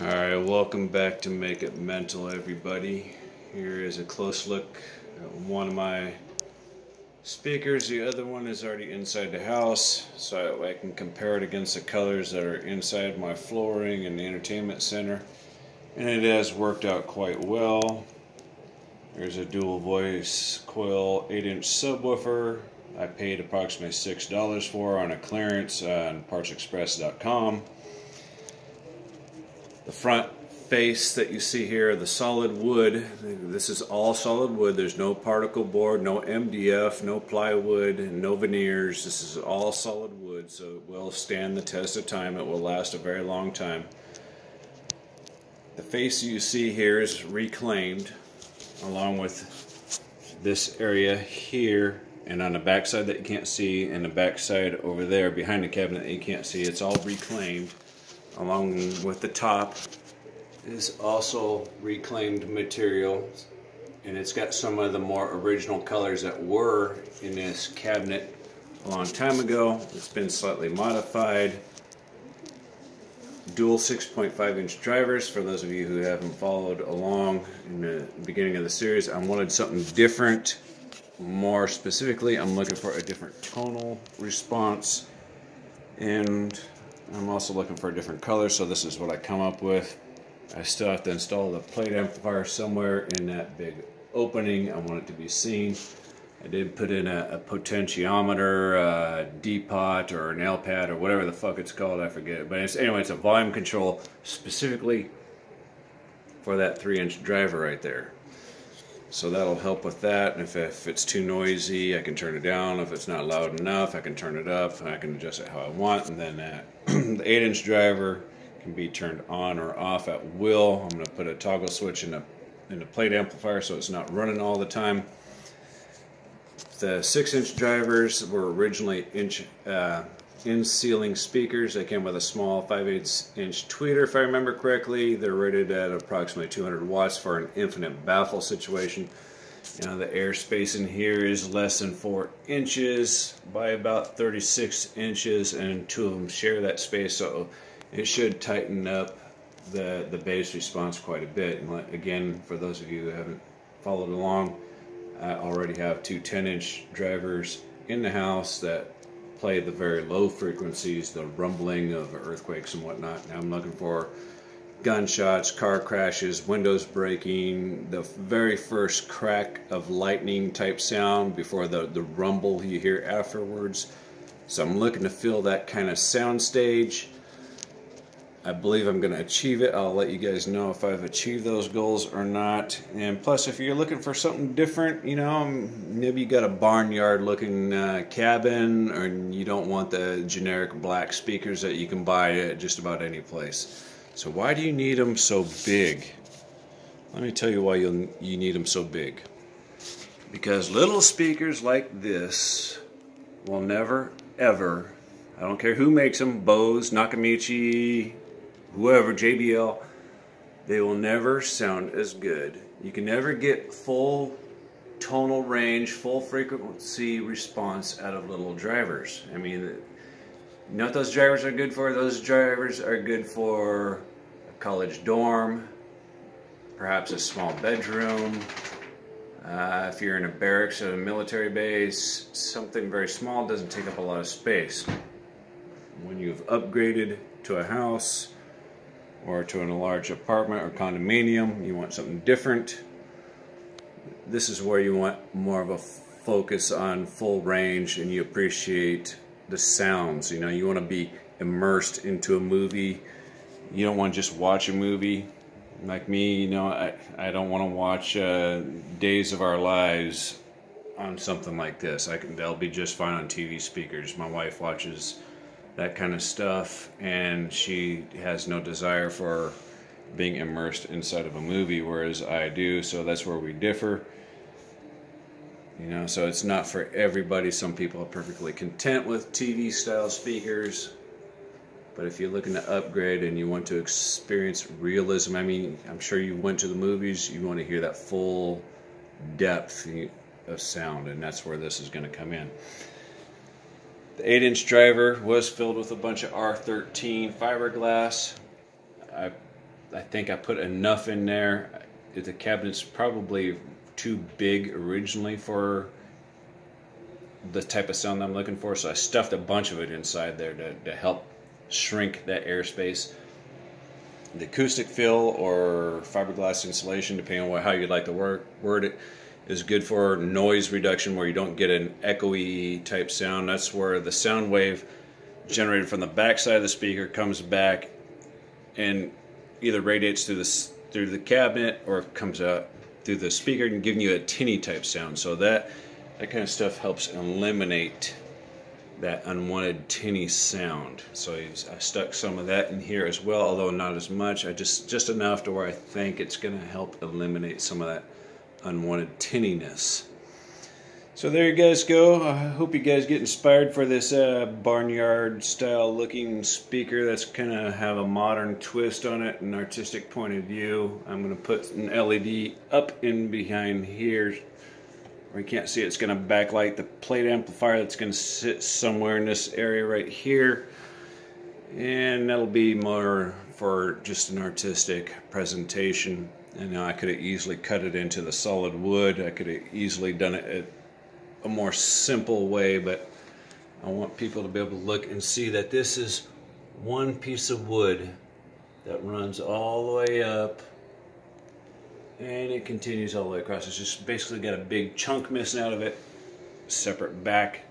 Alright, welcome back to Make It Mental, everybody. Here is a close look at one of my speakers. The other one is already inside the house, so I can compare it against the colors that are inside my flooring in the entertainment center. And it has worked out quite well. There's a dual voice coil 8-inch subwoofer. I paid approximately $6 for on a clearance on partsexpress.com. The front face that you see here, the solid wood, this is all solid wood. There's no particle board, no MDF, no plywood, no veneers. This is all solid wood, so it will stand the test of time. It will last a very long time. The face you see here is reclaimed, along with this area here, and on the back side that you can't see, and the back side over there behind the cabinet that you can't see. It's all reclaimed. Along with the top is also reclaimed material, and it's got some of the more original colors that were in this cabinet a long time ago. It's been slightly modified. Dual 6.5-inch drivers. For those of you who haven't followed along in the beginning of the series, I wanted something different. More specifically, I'm looking for a different tonal response, and I'm also looking for a different color, so this is what I come up with. I still have to install the plate amplifier somewhere in that big opening. I want it to be seen. I did put in a potentiometer, a D-pot, or an L-pad, or whatever the fuck it's called, I forget. But anyway, it's a volume control specifically for that 3-inch driver right there. So that'll help with that. And if it's too noisy, I can turn it down. If it's not loud enough, I can turn it up. I can adjust it how I want. And then the 8-inch driver can be turned on or off at will. I'm going to put a toggle switch in the plate amplifier so it's not running all the time. The 6-inch drivers were originally in-ceiling speakers. They came with a small 5/8-inch tweeter, if I remember correctly. They're rated at approximately 200 watts for an infinite baffle situation. You know, the airspace in here is less than 4 inches by about 36 inches, and two of them share that space, so it should tighten up the bass response quite a bit. And again, for those of you who haven't followed along, I already have two 10-inch drivers in the house that play the very low frequencies, the rumbling of earthquakes and whatnot. Now I'm looking for gunshots, car crashes, windows breaking, the very first crack of lightning type sound before the rumble you hear afterwards. So I'm looking to fill that kind of sound stage. I believe I'm going to achieve it. I'll let you guys know if I've achieved those goals or not. And plus, if you're looking for something different, you know, maybe you got a barnyard looking cabin, or you don't want the generic black speakers that you can buy at just about any place. So why do you need them so big? Let me tell you why you need them so big. Because little speakers like this will never, ever, I don't care who makes them, Bose, Nakamichi, whoever, JBL, they will never sound as good. You can never get full tonal range, full frequency response out of little drivers. I mean, you know what those drivers are good for? Those drivers are good for a college dorm, perhaps a small bedroom, if you're in a barracks at a military base, something very small, doesn't take up a lot of space. When you've upgraded to a house or to a large apartment or condominium, you want something different. This is where you want more of a focus on full range, and you appreciate the sounds. You know, you want to be immersed into a movie. You don't want to just watch a movie. Like me, you know, I don't want to watch Days of Our Lives on something like this. They'll be just fine on TV speakers. My wife watches that kind of stuff, and she has no desire for being immersed inside of a movie, whereas I do. So that's where we differ. You know, so it's not for everybody. Some people are perfectly content with TV style speakers, but if you're looking to upgrade and you want to experience realism, I mean, I'm sure you went to the movies, you want to hear that full depth of sound, and that's where this is going to come in. The 8-inch driver was filled with a bunch of R13 fiberglass. I I think I put enough in there. The cabinet's probably too big originally for the type of sound I'm looking for, so I stuffed a bunch of it inside there to help shrink that airspace. The acoustic fill or fiberglass insulation, depending on how you'd like to word it, is good for noise reduction where you don't get an echoey type sound. That's where the sound wave generated from the back side of the speaker comes back and either radiates through the cabinet or comes out through the speaker and giving you a tinny type sound. So that kind of stuff helps eliminate that unwanted tinny sound. So I stuck some of that in here as well, although not as much. I just enough to where I think it's going to help eliminate some of that unwanted tinniness. So there you guys go. I hope you guys get inspired for this barnyard style looking speaker that's kind of have a modern twist on it, an artistic point of view. I'm going to put an LED up in behind here where you can't see it. It's going to backlight the plate amplifier that's going to sit somewhere in this area right here, and that'll be more for just an artistic presentation. And now I could have easily cut it into the solid wood. I could have easily done it a more simple way, but I want people to be able to look and see that this is one piece of wood that runs all the way up and it continues all the way across. It's just basically got a big chunk missing out of it. Separate back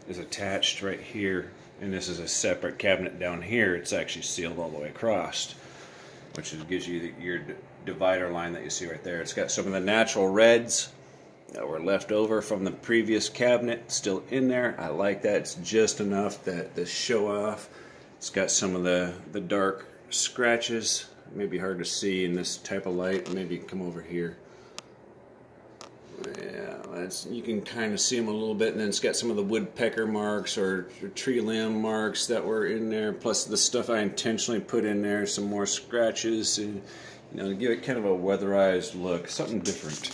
is attached right here, and this is a separate cabinet down here. It's actually sealed all the way across, which gives you your divider line that you see right there. It's got some of the natural reds that were left over from the previous cabinet still in there. I like that. It's just enough that to show off. It's got some of the dark scratches. It may be hard to see in this type of light. Maybe come over here. Yeah, you can kind of see them a little bit, and then it's got some of the woodpecker marks or tree limb marks that were in there, plus the stuff I intentionally put in there, some more scratches, and to give it kind of a weatherized look, something different.